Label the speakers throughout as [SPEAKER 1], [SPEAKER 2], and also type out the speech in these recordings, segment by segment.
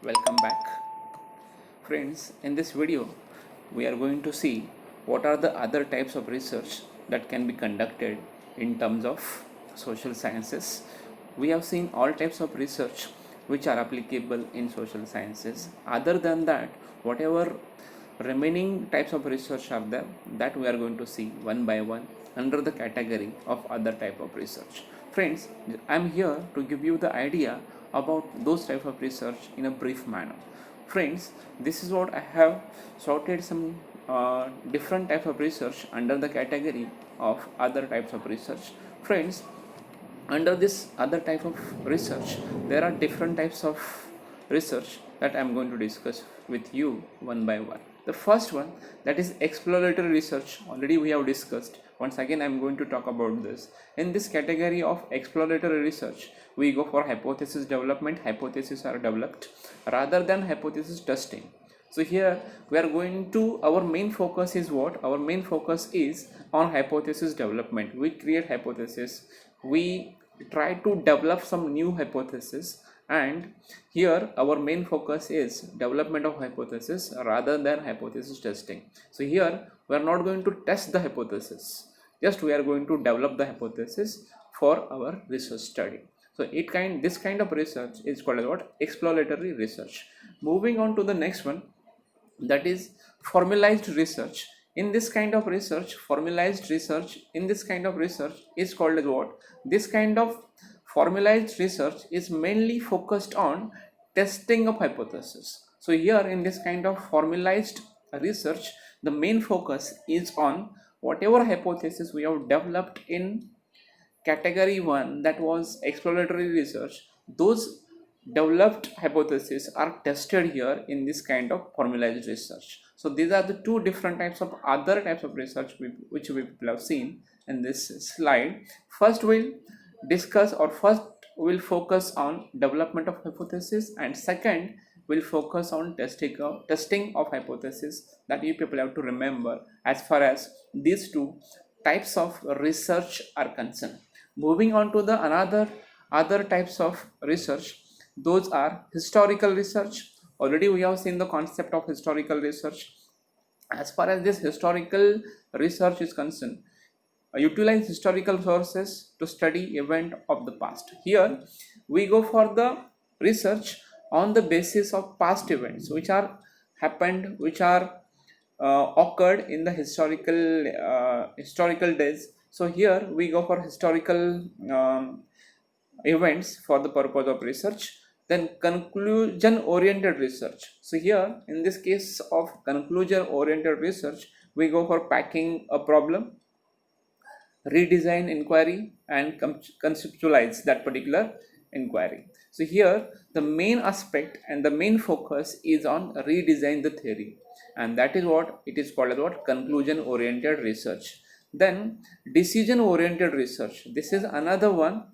[SPEAKER 1] Welcome back. Friends, in this video, we are going to see what are the other types of research that can be conducted in terms of social sciences. We have seen all types of research which are applicable in social sciences. Other than that, whatever remaining types of research are there, that we are going to see one by one under the category of other type of research. Friends, I am here to give you the idea about those type of research in a brief manner. Friends, this is what I have sorted some different types of research under the category of other types of research. Friends, under this other type of research, there are different types of research that I am going to discuss with you one by one. The first one, that is exploratory research, already we have discussed. Once again I am going to talk about this. In this category of exploratory research, we go for hypothesis development. Hypotheses are developed rather than hypothesis testing. So here we are going to, our main focus is what? Our main focus is on hypothesis development. We create hypothesis, we try to develop some new hypothesis, and here our main focus is development of hypothesis rather than hypothesis testing. So here we are not going to test the hypothesis, just we are going to develop the hypothesis for our research study. So this kind of research is called as what? Exploratory research. Moving on to the next one, that is formalized research. In this kind of research, formalized research in this kind of research is called as what? This kind of formalized research is mainly focused on testing of hypothesis. So here in this kind of formalized research, the main focus is on whatever hypothesis we have developed in category 1, that was exploratory research. Those developed hypotheses are tested here in this kind of formalized research. So these are the two different types of other types of research which we have seen in this slide. First we'll discuss, or first we'll focus on development of hypothesis, and second we'll focus on testing of hypothesis. That you people have to remember as far as these two types of research are concerned. Moving on to the other types of research, those are historical research. Already we have seen the concept of historical research. As far as this historical research is concerned, utilize historical sources to study event of the past. Here we go for the research on the basis of past events which are happened, which are occurred in the historical days. So here we go for historical events for the purpose of research. Then conclusion oriented research. So here in this case of conclusion oriented research, we go for packing a problem, redesign inquiry, and conceptualize that particular inquiry. So here the main aspect and the main focus is on redesign the theory, and that is what it is called as what? Conclusion oriented research. Then decision oriented research, this is another one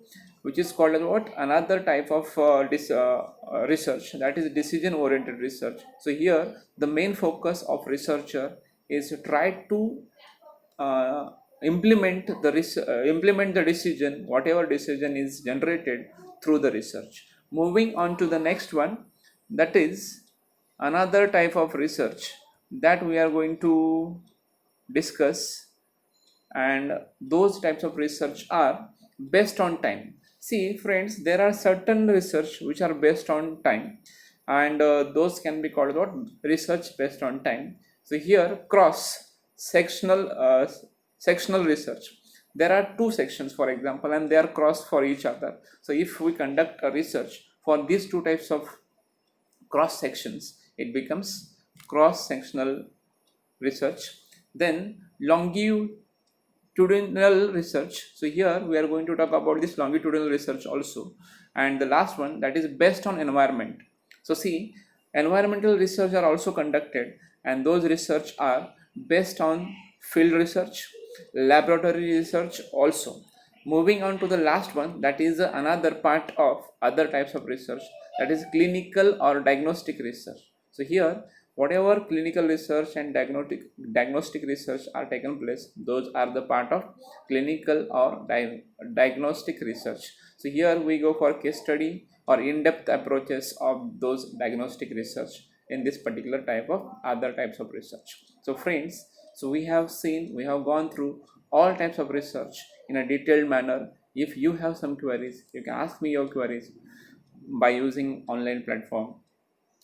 [SPEAKER 1] which is called as what? Another type of research, that is decision oriented research. So here the main focus of researcher is to try to implement the decision, whatever decision is generated through the research. Moving on to the next one, that is another type of research that we are going to discuss, and those types of research are based on time. See friends, there are certain research which are based on time, and those can be called what? Research based on time. So here cross sectional research, there are two sections for example, and they are cross for each other. So if we conduct a research for these two types of cross sections, it becomes cross sectional research. Then longitudinal research. So here we are going to talk about this longitudinal research also. And the last one, that is based on environment. So see, environmental research are also conducted, and those research are based on field research, laboratory research also. Moving on to the last one, that is another part of other types of research, that is clinical or diagnostic research. So here whatever clinical research and diagnostic research are taken place, those are the part of clinical or diagnostic research. So here we go for case study, or in-depth approaches of those diagnostic research in this particular type of other types of research. So friends, so we have gone through all types of research in a detailed manner. If you have some queries, you can ask me your queries by using online platform.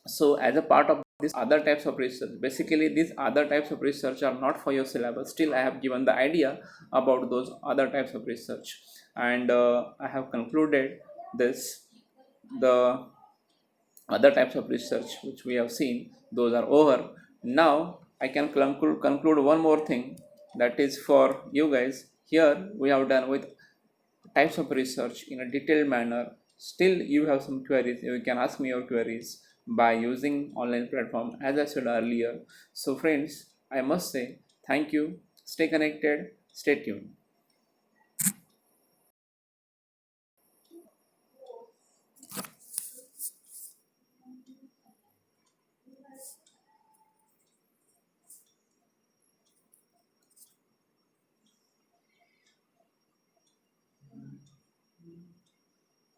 [SPEAKER 1] So as a part of these other types of research, basically these other types of research are not for your syllabus. Still, I have given the idea about those other types of research, and I have concluded this. The other types of research which we have seen, those are over. Now I can conclude one more thing, that is for you guys. Here we have done with types of research in a detailed manner. Still you have some queries, you can ask me your queries by using online platform as I said earlier. So friends, I must say thank you. Stay connected, stay tuned.